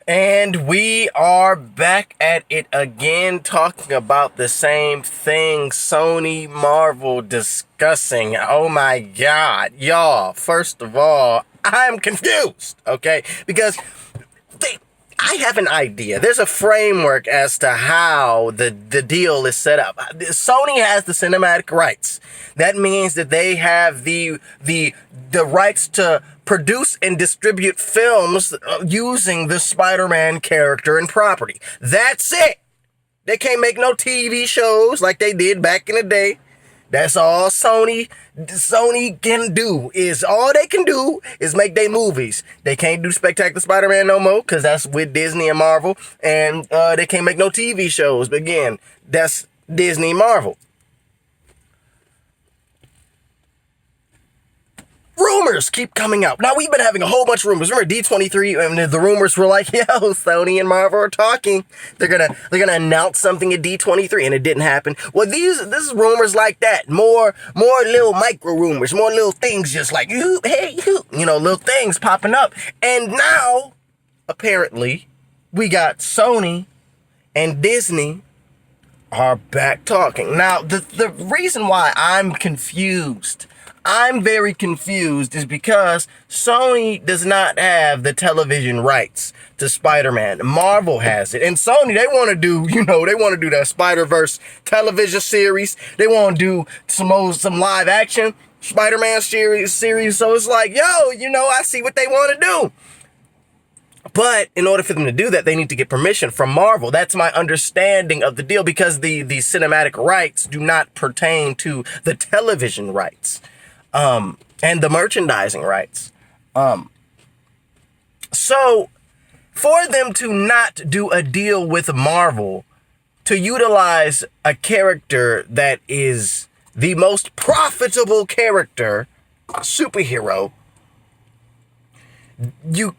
And we are back at it again, talking about the same thing. Sony, Marvel discussing. Oh my God, y'all. First of all, I'm confused, okay? Because I have an idea. There's a framework as to how the deal is set up. Sony has the cinematic rights. That means that they have the rights to produce and distribute films using the Spider-Man character and property. That's it. They can't make no TV shows like they did back in the day. That's all Sony can do. All they can do is make their movies. They can't do Spectacular Spider-Man no more because that's with Disney and Marvel. And they can't make no TV shows. But again, that's Disney and Marvel. Rumors keep coming out. Now, we've been having a whole bunch of rumors. Remember D23, and the rumors were like, yo, Sony and Marvel are talking. They're gonna announce something at D23, and it didn't happen. Well, this is rumors like that. More little micro rumors, more little things just like, hey, little things popping up. And now, apparently, we got Sony and Disney are back talking. Now, the reason why I'm very confused is because Sony does not have the television rights to Spider-Man. Marvel has it. And Sony, they want to do that Spider-Verse television series. They want to do some live action Spider-Man series. So it's like, I see what they want to do. But in order for them to do that, they need to get permission from Marvel. That's my understanding of the deal, because the cinematic rights do not pertain to the television rights. And the merchandising rights. So for them to not do a deal with Marvel to utilize a character that is the most profitable character, superhero, you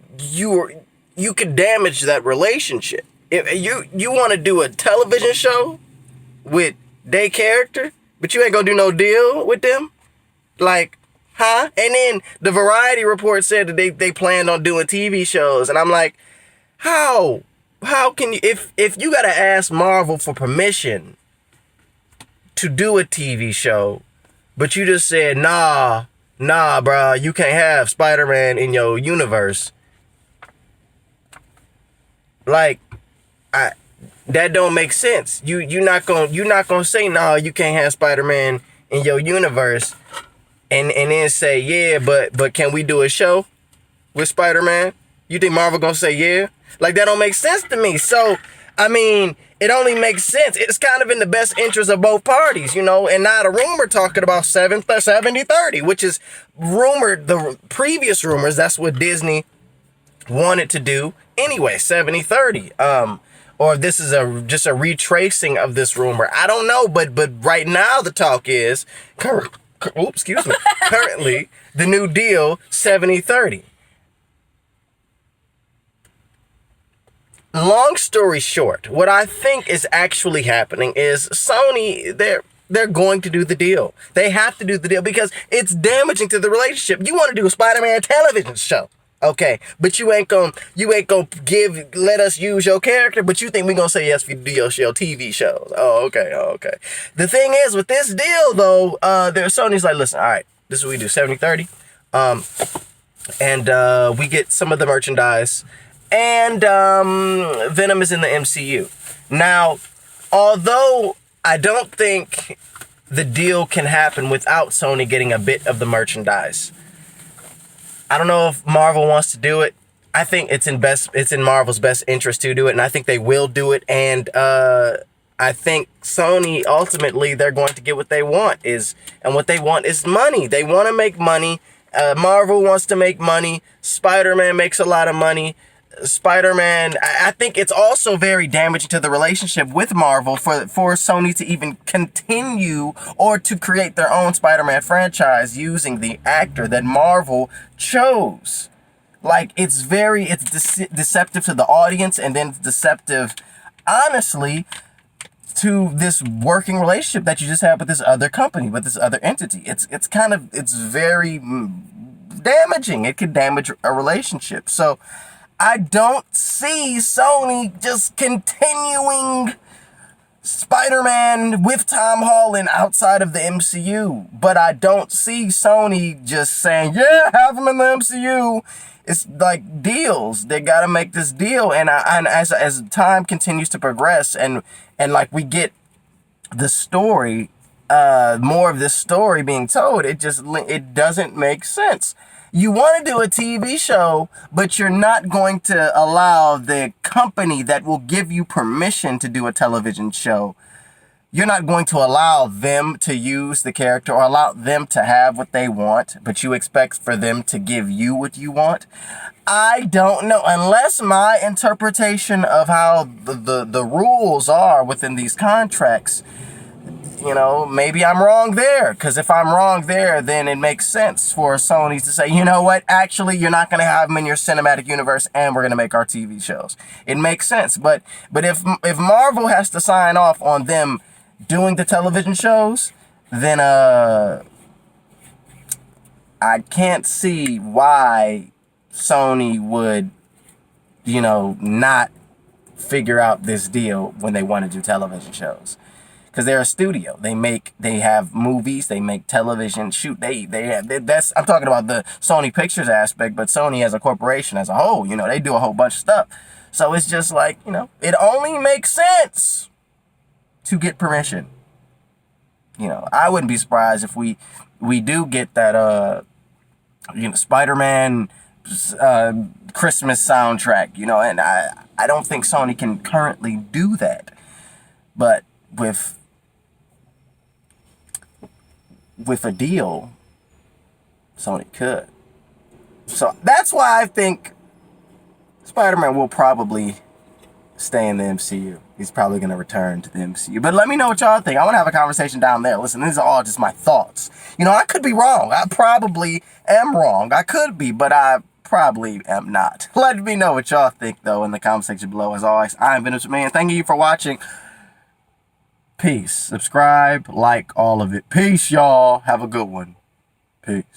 could damage that relationship. If you want to do a television show with their character, but you ain't gonna do no deal with them. Like, huh? And then the Variety report said that they planned on doing TV shows. And I'm like, how can you, if you got to ask Marvel for permission to do a TV show, but you just said, nah, bro, you can't have Spider-Man in your universe. Like, that don't make sense. You're not gonna say, nah, you can't have Spider-Man in your universe. And then say, yeah, but can we do a show with Spider-Man? You think Marvel gonna say yeah? Like, that don't make sense to me. So, I mean, it only makes sense. It's kind of in the best interest of both parties, and not a rumor talking about 70-30, which is rumored, the previous rumors, that's what Disney wanted to do anyway, 70-30. Or this is just a retracing of this rumor. I don't know, but right now the talk is currently, the new deal, 70-30. Long story short, what I think is actually happening is Sony, they're going to do the deal. They have to do the deal because it's damaging to the relationship. You want to do a Spider-Man television show. Okay, but you ain't gonna let us use your character, but you think we gonna say yes if you do your TV shows. Oh, okay. The thing is, with this deal, though, Sony's like, listen, all right, this is what we do, 70-30. And we get some of the merchandise, and Venom is in the MCU. Now, although I don't think the deal can happen without Sony getting a bit of the merchandise, I don't know if Marvel wants to do it. I think it's in Marvel's best interest to do it, and I think they will do it. And I think Sony, ultimately, they're going to get what they want, and what they want is money. They want to make money. Marvel wants to make money. Spider-Man makes a lot of money. Spider-Man, I think it's also very damaging to the relationship with Marvel for Sony to even continue or to create their own Spider-Man franchise using the actor that Marvel chose. Like, it's deceptive to the audience, and then it's deceptive, honestly, to this working relationship that you just have with this other company, with this other entity. It's very damaging. It could damage a relationship. So I don't see Sony just continuing Spider-Man with Tom Holland outside of the MCU. But I don't see Sony just saying, yeah, have him in the MCU. It's like deals. They got to make this deal. And as time continues to progress and like we get the story, more of this story being told, it doesn't make sense. You want to do a TV show, but you're not going to allow the company that will give you permission to do a television show. You're not going to allow them to use the character or allow them to have what they want, but you expect for them to give you what you want. I don't know. Unless my interpretation of how the rules are within these contracts, you know, maybe I'm wrong there. Because if I'm wrong there, then it makes sense for Sony to say, you know what, actually, you're not going to have them in your cinematic universe and we're going to make our TV shows. It makes sense. But if Marvel has to sign off on them doing the television shows, then I can't see why Sony would, you know, not figure out this deal when they want to do television shows. Because they're a studio. They have movies, they make television, shoot, that's, I'm talking about the Sony Pictures aspect, but Sony as a corporation as a whole, you know, they do a whole bunch of stuff. So it's just like, you know, it only makes sense to get permission. You know, I wouldn't be surprised if we do get that, you know, Spider-Man Christmas soundtrack, you know, and I don't think Sony can currently do that. But with a deal, Sony could. So that's why I think Spider-Man will probably stay in the MCU. He's probably going to return to the MCU. But let me know what y'all think. I want to have a conversation down there. Listen, these are all just my thoughts. You know, I could be wrong. I probably am wrong. I could be, but I probably am not. Let me know what y'all think, though, in the comment section below. As always, I'm Venomous Man. Thank you for watching. Peace. Subscribe, like, all of it. Peace, y'all. Have a good one. Peace.